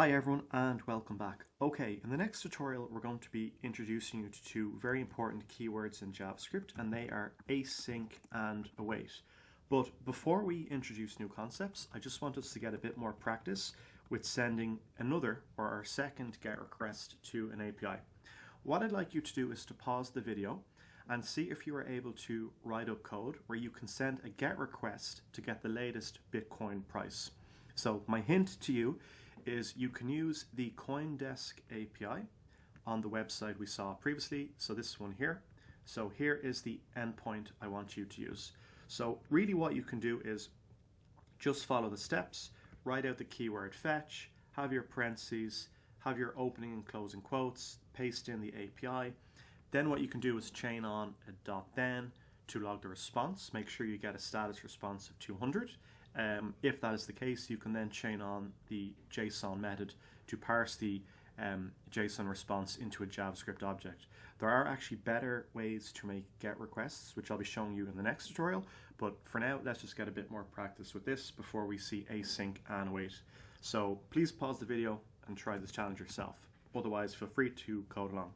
Hi everyone and welcome back. Okay, in the next tutorial we're going to be introducing you to two very important keywords in JavaScript, and they are async and await. But before we introduce new concepts, I just want us to get a bit more practice with sending another or our second GET request to an API. What I'd like you to do is to pause the video and see if you are able to write up code where you can send a GET request to get the latest Bitcoin price. So my hint to you is you can use the CoinDesk API on the website we saw previously. So this one here. So here is the endpoint I want you to use. So really what you can do is just follow the steps, write out the keyword fetch, have your parentheses, have your opening and closing quotes, paste in the API. Then what you can do is chain on a .then to log the response. Make sure you get a status response of 200. If that is the case, you can then chain on the JSON method to parse the JSON response into a JavaScript object. There are actually better ways to make GET requests, which I'll be showing you in the next tutorial, but for now, let's just get a bit more practice with this before we see async and await. So please pause the video and try this challenge yourself. Otherwise, feel free to code along.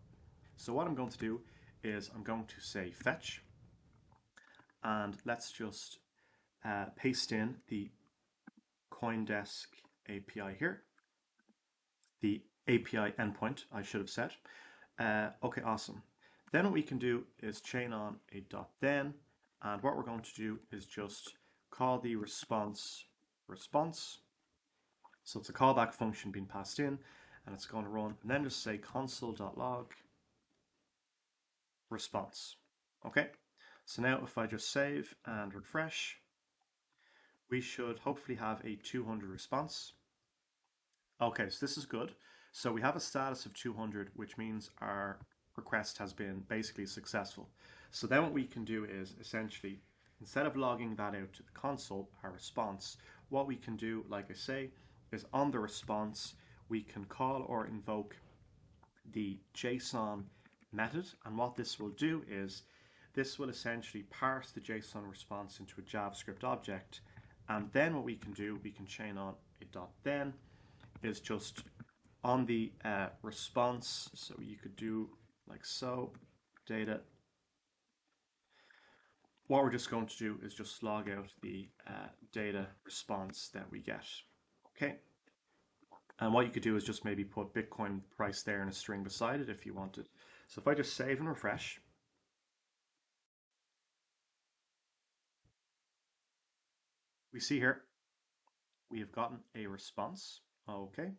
So what I'm going to do is I'm going to say fetch, and let's just paste in the CoinDesk API here, the API endpoint I should have said. Okay, awesome. Then what we can do is chain on a .then, and what we're going to do is just call the response. So it's a callback function being passed in, and it's going to run, and then just say console.log response. Okay, so now if I just save and refresh, we should hopefully have a 200 response. Okay, so this is good. So we have a status of 200, which means our request has been basically successful. So then what we can do is essentially, instead of logging that out to the console, our response, what we can do, like I say, is on the response, we can call or invoke the JSON method. And what this will do is, this will essentially parse the JSON response into a JavaScript object. And then what we can do, we can chain on a .then, is just on the response. So you could do like so, data. What we're just going to do is just log out the data response that we get. Okay. And what you could do is just maybe put Bitcoin price there in a string beside it if you wanted. So if I just save and refresh, we see here we have gotten a response. Okay.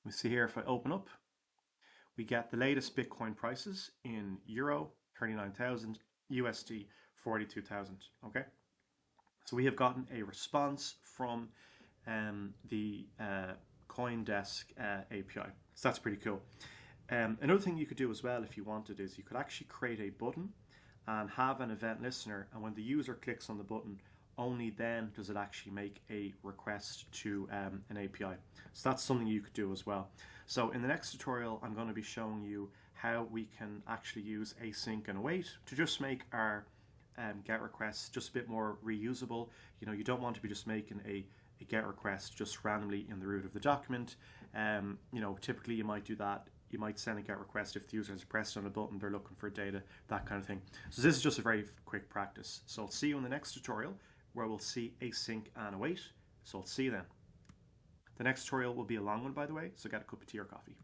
We see here if I open up, we get the latest Bitcoin prices in Euro 39,000, USD 42,000. Okay. So we have gotten a response from the CoinDesk API. So that's pretty cool. Another thing you could do as well if you wanted is you could actually create a button and have an event listener, and when the user clicks on the button, only then does it actually make a request to an API. So that's something you could do as well. So in the next tutorial, I'm going to be showing you how we can actually use async and await to just make our GET requests just a bit more reusable. You know, you don't want to be just making a GET request just randomly in the root of the document. You know, typically you might do that. You might send a GET request if the user has pressed on a button, they're looking for data, that kind of thing. So this is just a very quick practice. So I'll see you in the next tutorial where we'll see async and await. So I'll see you then. The next tutorial will be a long one, by the way, so get a cup of tea or coffee.